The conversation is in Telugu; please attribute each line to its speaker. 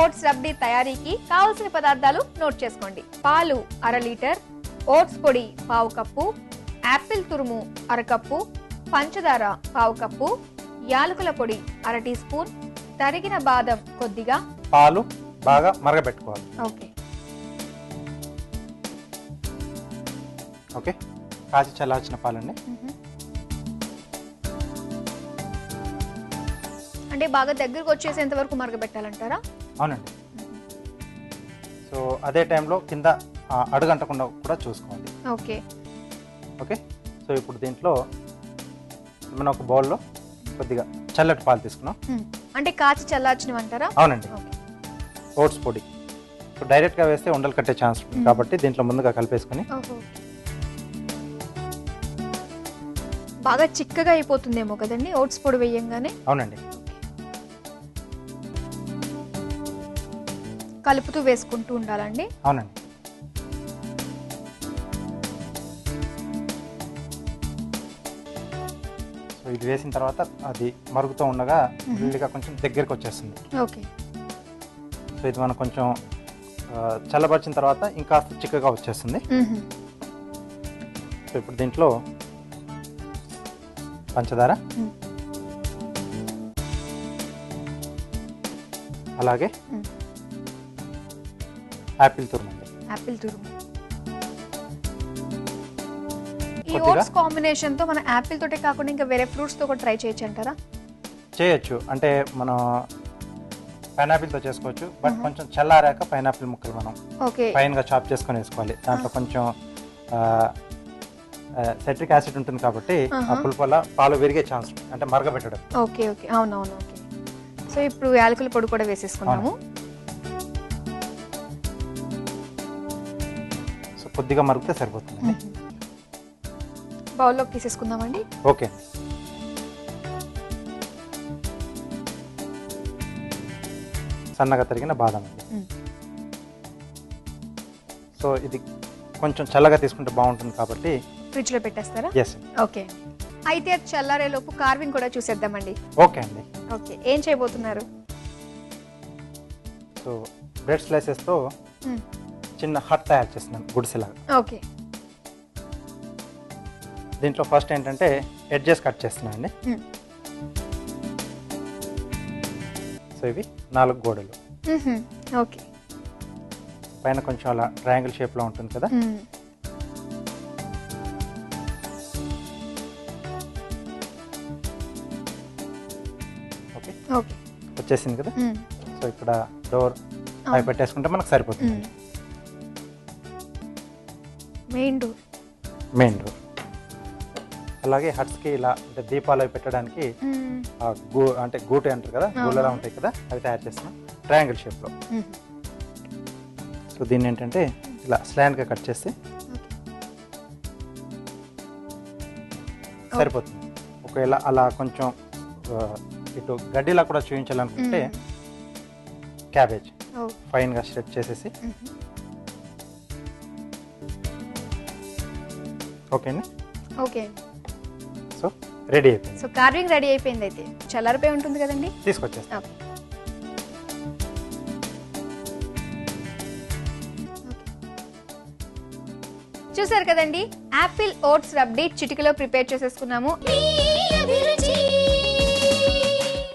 Speaker 1: ఓట్స్ రబ్డీ తయారీకి కావలసిన పదార్థాలు నోట్ చేసుకోండి. పాలు 1/2 లీటర్, ఓట్స్ పొడి 1/2 కప్పు, యాపిల్ తురుము 1/2 కప్పు, పంచదార 1/2 కప్పు, యాలకుల పొడి 1/2 టీ స్పూన్, తరిగిన బాదం కొద్దిగా.
Speaker 2: పాలు బాగా మరగబెట్టుకోవాలి.
Speaker 1: ఓకే
Speaker 2: ఓకే, కాచి చల్లార్చిన పాలండి.
Speaker 1: అంటే బాగా దగ్గరకు వచ్చేసేంత వరకు మరగబెట్టాలంటారా?
Speaker 2: అవునండి. సో అదే టైంలో కింద అడుగంటకుండా కూడా చూసుకోవాలి.
Speaker 1: ఓకే
Speaker 2: ఓకే, సో ఇప్పుడు దీంట్లో మనం ఒక బౌల్లో కొద్దిగా చల్లటి పాలు తీసుకున్నాం.
Speaker 1: అంటే కాచి చల్లార్చినవంటారా?
Speaker 2: అవునండి. ఓట్స్ పొడి సో డైరెక్ట్గా వేస్తే ఉండలు కట్టే ఛాన్స్ ఉంటుంది కాబట్టి దీంట్లో ముందుగా కలిపేసుకొని
Speaker 1: బాగా చిక్కగా అయిపోతుందేమో కదండి ఓట్స్ పొడి వేయంగానే.
Speaker 2: అవునండి.
Speaker 1: కలుపుతూ వేసుకుంటూ ఉండాలండి.
Speaker 2: అవునండి. సో ఇది వేసిన తర్వాత అది మరుగుతూ ఉండగా విడిగా కొంచెం దగ్గరికి వచ్చేస్తుంది.
Speaker 1: ఓకే,
Speaker 2: సో ఇది మనం కొంచెం చల్లబరిచిన తర్వాత ఇంకాస్త చిక్కగా వచ్చేస్తుంది. సో ఇప్పుడు దీంట్లో పంచదార, అలాగే యాపిల్ తురుము.
Speaker 1: యాపిల్ తురుము. ఈ ఓట్స్ కాంబినేషన్ తో మన యాపిల్ తోటే కాకుండా ఇంకా వేరే ఫ్రూట్స్ తో కూడా ట్రై చేయొచ్చు అంటారా?
Speaker 2: చేయొచ్చు. అంటే మనం పైనాపిల్తో చేసుకోవచ్చు, బట్ కొంచెం చల్లారాక పైనాపిల్ ముక్కలు మనం ఫైన్గా చాప్ చేసుకొని వేసుకోవాలి. దాంట్లో కొంచెం సిట్రిక్ యాసిడ్ ఉంటుంది కాబట్టి ఆ పులుపు వల్ల పాలు విరిగే ఛాన్స్ అంటే మరగబెట్టడం.
Speaker 1: ఓకే ఓకే, అవునవును. ఓకే, సో ఇప్పుడు యాలకుల పొడి కూడా వేసేసుకున్నాము.
Speaker 2: సో కొద్దిగా మరిగితే సరిపోతుంది.
Speaker 1: బౌల్లోకి తీసేసుకుందామండి.
Speaker 2: ఓకే, సన్నగా తరిగిన బాదం అండి. సో ఇది కొంచెం చల్లగా తీసుకుంటే బాగుంటుంది కాబట్టి
Speaker 1: ఫ్రిడ్జ్ లో పెట్టేస్తారా?
Speaker 2: ఎస్.
Speaker 1: ఓకే, అయితే అది చల్లారేలోపు కార్వింగ్ కూడా చూసేద్దామండి.
Speaker 2: ఓకే అండి.
Speaker 1: ఓకే, ఏం చేయబోతున్నారు?
Speaker 2: సో బ్రెడ్ స్లైసెస్తో చిన్న హట్ తయారు చేస్తున్నాను, గుడిసెలాగా.
Speaker 1: ఓకే,
Speaker 2: దీంట్లో ఫస్ట్ ఏంటంటే ఎడ్జెస్ కట్ చేస్తున్నాను అండి. సో ఇవి 4 గోడలు.
Speaker 1: ఓకే,
Speaker 2: పైన కొంచెం అలా ట్రయాంగిల్ షేప్లో ఉంటుంది కదా. ఓకే
Speaker 1: ఓకే,
Speaker 2: వచ్చేసింది కదా. సో ఇక్కడ డోర్ అవి పెట్టేసుకుంటే మనకు సరిపోతుంది.
Speaker 1: Main door.
Speaker 2: అలాగే హట్స్కి ఇలా అంటే దీపాలు అవి పెట్టడానికి అంటే గూటి అంటారు కదా, గూళ్ళలా ఉంటాయి కదా, అవి తయారు చేస్తున్నాం ట్రయాంగిల్ షేప్లో. సో దీన్ని ఏంటంటే ఇలా స్లాండ్గా కట్ చేస్తే సరిపోతుంది. ఒకవేళ అలా కొంచెం ఇటు గడ్డిలా కూడా చూపించాలనుకుంటే క్యాబేజ్ ఫైన్గా స్ట్రెచ్ చేసేసి. ఓకే అండి.
Speaker 1: ఓకే,
Speaker 2: సో రెడీ అయిపోయింది.
Speaker 1: సో కార్వింగ్ రెడీ అయిపోయింది. అయితే చల్లారిపోయి ఉంటుంది కదండి,
Speaker 2: తీసుకొచ్చేస్తాం.
Speaker 1: చూసారు కదండి, యాపిల్ ఓట్స్ రబ్డీ చిటికలో ప్రిపేర్ చేసేసుకున్నాము.